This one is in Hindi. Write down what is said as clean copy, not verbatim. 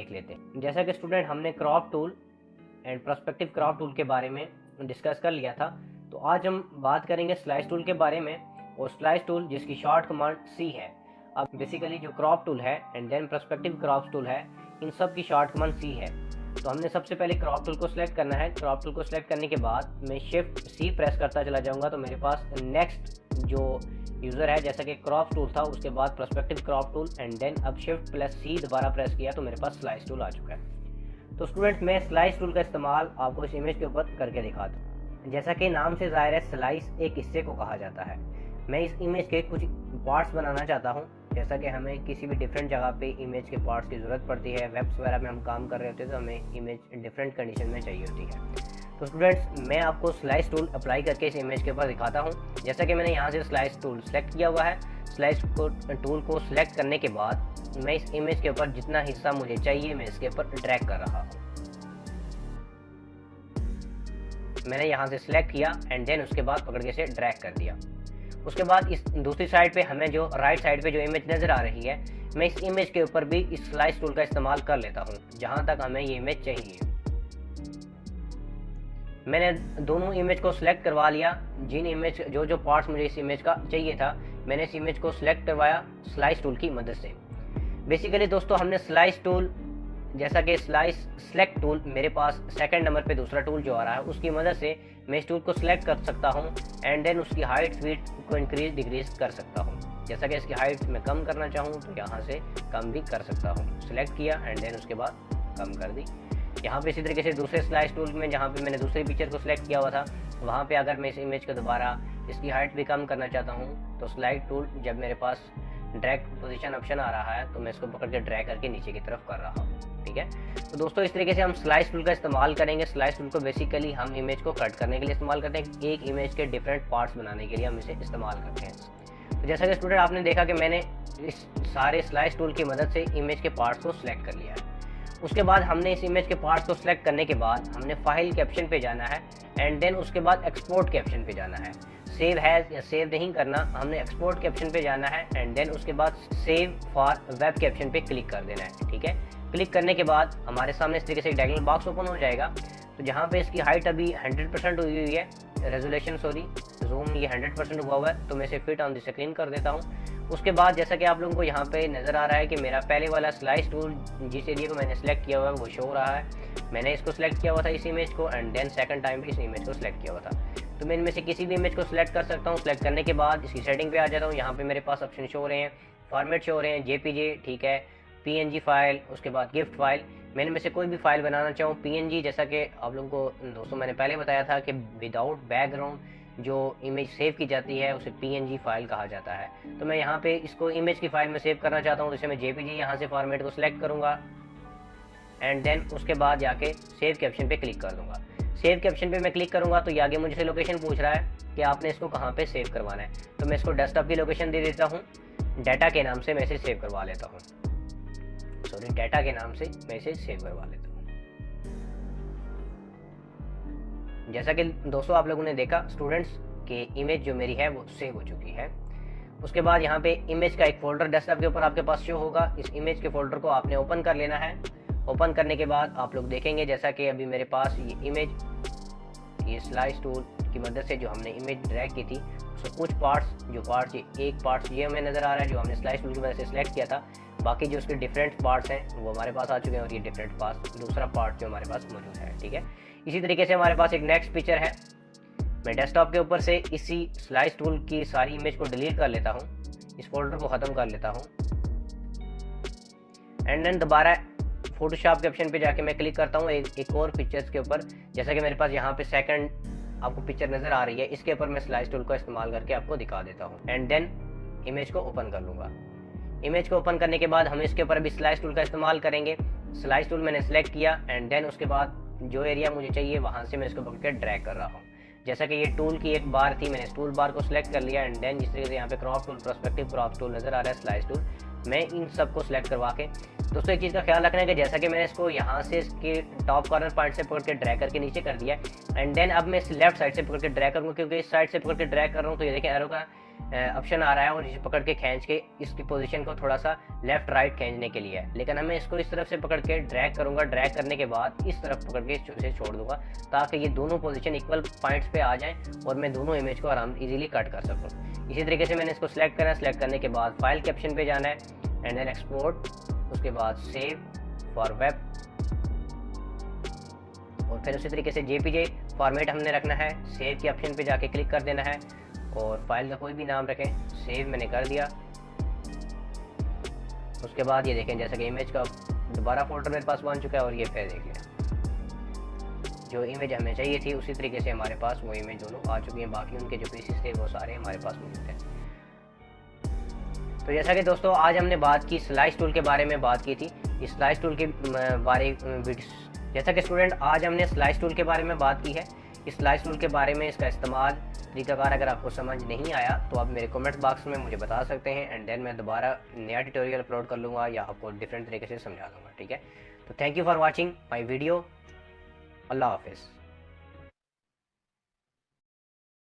देख लेते हैं। जैसा कि स्टूडेंट हमने crop tool and perspective crop tool के बारे में डिस्कस कर लिया था, तो आज हम बात करेंगे स्लाइस टूल के बारे में। और स्लाइस टूल जिसकी शॉर्ट कमांड सी है। अब बेसिकली जो क्रॉप टूल है and then perspective crop tool है, इन सब की शॉर्ट कमांड सी है। तो हमने सबसे पहले क्रॉप टूल को सिलेक्ट करना है। क्रॉप टूल को सिलेक्ट करने के बाद मैं शिफ्ट सी प्रेस करता चला जाऊंगा, तो मेरे पास नेक्स्ट जो यूज़र है, जैसा कि क्रॉप टूल था उसके बाद perspective crop tool and then अब शिफ्ट प्लस सी दोबारा प्रेस किया तो मेरे पास स्लाइस टूल आ चुका है। तो स्टूडेंट मैं स्लाइस टूल का इस्तेमाल आपको इस इमेज के ऊपर करके दिखाता हूँ। जैसा कि नाम से ज़ाहिर है, स्लाइस एक हिस्से को कहा जाता है। मैं इस इमेज के कुछ पार्ट्स बनाना चाहता हूँ। जैसा कि हमें किसी भी डिफरेंट जगह पे इमेज के पार्ट्स की ज़रूरत पड़ती है, वेब्स वगैरह में हम काम कर रहे होते हैं तो हमें इमेज डिफरेंट कंडीशन में चाहिए होती है। तो स्टूडेंट्स मैं आपको स्लाइस टूल अप्लाई करके इस इमेज के ऊपर दिखाता हूँ। जैसा कि मैंने यहाँ से स्लाइस टूल सेलेक्ट किया हुआ है। स्लाइस टूल को सिलेक्ट करने के बाद मैं इस इमेज के ऊपर जितना हिस्सा मुझे चाहिए मैं इसके ऊपर ड्रैग कर रहा हूँ। मैंने यहाँ से सिलेक्ट किया एंड देन उसके बाद पकड़ के इसे ड्रैग कर दिया। उसके बाद इस दूसरी साइड पे हमें जो राइट साइड पे जो इमेज नज़र आ रही है, मैं इस इमेज के ऊपर भी इस स्लाइस टूल का इस्तेमाल कर लेता हूँ जहाँ तक हमें ये इमेज चाहिए। मैंने दोनों इमेज को सिलेक्ट करवा लिया। जिन इमेज जो पार्ट्स मुझे इस इमेज का चाहिए था, मैंने इस इमेज को सिलेक्ट करवाया स्लाइस टूल की मदद से। बेसिकली दोस्तों हमने स्लाइस टूल, जैसा कि स्लाइस सेलेक्ट टूल मेरे पास सेकंड नंबर पे दूसरा टूल जो आ रहा है, उसकी मदद से मैं इस टूल को सिलेक्ट कर सकता हूँ एंड देन उसकी हाइट स्पीड को इंक्रीज डिक्रीज कर सकता हूँ। जैसा कि इसकी हाइट मैं कम करना चाहूँ तो यहाँ से कम भी कर सकता हूँ। सिलेक्ट किया एंड देन उसके बाद कम कर दी। यहाँ पे इसी तरीके से दूसरे स्लाइस टूल में जहाँ पे मैंने दूसरी पिक्चर को सिलेक्ट किया हुआ था, वहाँ पे अगर मैं इस इमेज को दोबारा इसकी हाइट भी कम करना चाहता हूँ तो स्लाइड टूल जब मेरे पास ड्रैग पोजीशन ऑप्शन आ रहा है तो मैं इसको पकड़ के ड्रैग करके नीचे की तरफ कर रहा हूँ। ठीक है, तो दोस्तों इस तरीके से हम स्लाइस टूल का इस्तेमाल करेंगे। स्लाइस टूल को बेसिकली हम इमेज को कट करने के लिए इस्तेमाल करते हैं। एक इमेज के डिफरेंट पार्ट्स बनाने के लिए हम इसे इस्तेमाल करते हैं। तो जैसा कि स्टूडेंट आपने देखा कि मैंने इस सारे स्लाइस टूल की मदद से इमेज के पार्ट्स को सिलेक्ट कर लिया है। उसके बाद हमने इस इमेज के पार्ट्स को सिलेक्ट करने के बाद हमने फाइल के ऑप्शन पे जाना है एंड देन उसके बाद एक्सपोर्ट के ऑप्शन पे जाना है। सेव हैज़ या सेव नहीं करना, हमने एक्सपोर्ट के ऑप्शन पे जाना है एंड देन उसके बाद सेव फॉर वेब के ऑप्शन पे क्लिक कर देना है। ठीक है, क्लिक करने के बाद हमारे सामने इस तरीके से एक डायलॉग बॉक्स ओपन हो जाएगा। तो जहाँ पे इसकी हाइट अभी 100% हुई हुई है, रेजोल्यूशन जूम ये 100% हुआ है, तो मैं इसे फिट ऑन द स्क्रीन कर देता हूँ। उसके बाद जैसा कि आप लोगों को यहाँ पे नज़र आ रहा है कि मेरा पहले वाला स्लाइस टूल जिस एरिया को मैंने सेलेक्ट किया हुआ है वो शो हो रहा है। मैंने इसको सिलेक्ट किया हुआ था इस इमेज को एंड देन सेकंड टाइम पे इस इमेज को सिलेक्ट किया हुआ था। तो मैं इनमें से किसी भी इमेज को सिलेक्ट कर सकता हूँ। सिलेक्ट करने के बाद इसकी सेटिंग पे आ जाता हूँ। यहाँ पे मेरे पास ऑप्शन शो हो रहे हैं, फॉर्मेट शो हो रहे हैं, जेपीजे, ठीक है, पीएनजी फाइल, उसके बाद गिफ्ट फाइल। मैंने में से कोई भी फाइल बनाना चाहूँ पीएनजी, जैसा कि आप लोगों को दोस्तों मैंने पहले बताया था कि विदाउट बैकग्राउंड जो इमेज सेव की जाती है उसे पीएनजी फाइल कहा जाता है। तो मैं यहाँ पे इसको इमेज की फाइल में सेव करना चाहता हूँ, तो इसे मैं जेपीजी यहाँ से फॉर्मेट को सिलेक्ट करूँगा एंड देन उसके बाद जाके सेव के ऑप्शन पे क्लिक कर दूँगा। सेव के ऑप्शन पे मैं क्लिक करूँगा तो ये आगे मुझे लोकेशन पूछ रहा है कि आपने इसको कहाँ पे सेव करवाना है। तो मैं इसको डेस्कटॉप की लोकेशन दे देता हूँ। डाटा के नाम से मैं इसे सेव करवा लेता हूँ। सॉरी, डाटा के नाम से मैं इसे सेव करवा लेता हूँ। जैसा कि दोस्तों आप लोगों ने देखा स्टूडेंट्स कि इमेज जो मेरी है वो सेव हो चुकी है। उसके बाद यहाँ पे इमेज का एक फोल्डर डेस्कटॉप के ऊपर आपके पास शो होगा। इस इमेज के फोल्डर को आपने ओपन कर लेना है। ओपन करने के बाद आप लोग देखेंगे जैसा कि अभी मेरे पास ये इमेज, ये स्लाइस टूल की मदद से जो हमने इमेज ड्रैग की थी उसके कुछ पार्ट्स ये एक पार्ट्स ये हमें नज़र आ रहा है जो हमने स्लाइस टूल की मदद से सिलेक्ट किया था। बाकी जो उसके डिफरेंट पार्ट्स हैं वो हमारे पास आ चुके हैं और ये डिफरेंट पार्ट्स दूसरा पार्ट जो हमारे पास मौजूद है। ठीक है, इसी तरीके से हमारे पास एक नेक्स्ट पिक्चर है। मैं डेस्कटॉप के ऊपर से इसी स्लाइस टूल की सारी इमेज को डिलीट कर लेता हूँ, इस फोल्डर को ख़त्म कर लेता हूँ एंड देन दोबारा फोटोशॉप के ऑप्शन पे जाके मैं क्लिक करता हूँ एक और पिक्चर्स के ऊपर। जैसा कि मेरे पास यहाँ पे सेकंड आपको पिक्चर नज़र आ रही है, इसके ऊपर मैं स्लाइस टूल का इस्तेमाल करके आपको दिखा देता हूँ एंड देन इमेज को ओपन कर लूँगा। इमेज को ओपन करने के बाद हम इसके ऊपर अभी स्लाइस टूल का इस्तेमाल करेंगे। स्लाइस टूल मैंने सेलेक्ट किया एंड देन उसके बाद जो एरिया मुझे चाहिए वहाँ से मैं इसको पकड़ के ड्रैग कर रहा हूँ। जैसा कि ये टूल की एक बार थी, मैंने इस टूल बार को सिलेक्ट कर लिया एंड देन जिस तरीके से यहाँ पे crop tool, perspective crop tool नज़र आ रहा है, स्लाइस टूल, मैं इन सब को सिलेक्ट करवा के दोस्तों एक चीज़ का ख्याल रखना है कि जैसा कि मैंने इसको यहाँ से इसके टॉप कॉर्नर पॉइंट से पकड़ के ड्रैग करके नीचे कर दिया एंड देन अब मैं इस लेफ्ट साइड से पकड़ के ड्रैग करूँगा, क्योंकि इस साइड से पकड़ के ड्रैग कर रहा हूँ तो ये देखें एरो का ऑप्शन आ रहा है और इसे पकड़ के खींच के इसकी पोजीशन को थोड़ा सा लेफ्ट राइट खींचने के लिए है, लेकिन हमें इसको इस तरफ से पकड़ के ड्रैग करूंगा। ड्रैग करने के बाद इस तरफ पकड़ के इसे छोड़ दूंगा ताकि ये दोनों पोजीशन इक्वल पॉइंट्स पे आ जाएं और मैं दोनों इमेज को आराम इजीली कट कर सकूं। इसी तरीके से मैंने इसको सिलेक्ट करना है। सिलेक्ट करने के बाद फाइल के ऑप्शन पे जाना है एंड देन एक्सपोर्ट, उसके बाद सेव फॉर वेब और फिर उसी तरीके से जेपीजे फॉर्मेट हमने रखना है। सेव के ऑप्शन पे जाके क्लिक कर देना है और फाइल का कोई भी नाम रखें। सेव मैंने कर दिया। उसके बाद ये देखें जैसा कि इमेज का दोबारा फोल्डर मेरे पास बन चुका है और ये फिर देख लिया जो इमेज हमें चाहिए थी उसी तरीके से हमारे पास वो इमेज दोनों आ चुकी हैं। बाकी उनके जो पीसेस थे वो सारे हमारे पास मौजूद हैं। तो जैसा कि दोस्तों आज हमने बात की स्लाइस टूल के बारे में बात की थी। इस स्लाइस टूल के बारे जैसा कि स्टूडेंट आज हमने स्लाइस टूल के बारे में बात की है। इस स्लाइस टूल के बारे में इसका इस्तेमाल तरीकाकार अगर आपको समझ नहीं आया तो आप मेरे कमेंट बॉक्स में मुझे बता सकते हैं एंड देन मैं दोबारा नया ट्यूटोरियल अपलोड कर लूँगा या आपको डिफरेंट तरीके से समझा दूँगा। ठीक है, तो thank you for watching my video. अल्लाह हाफिज़।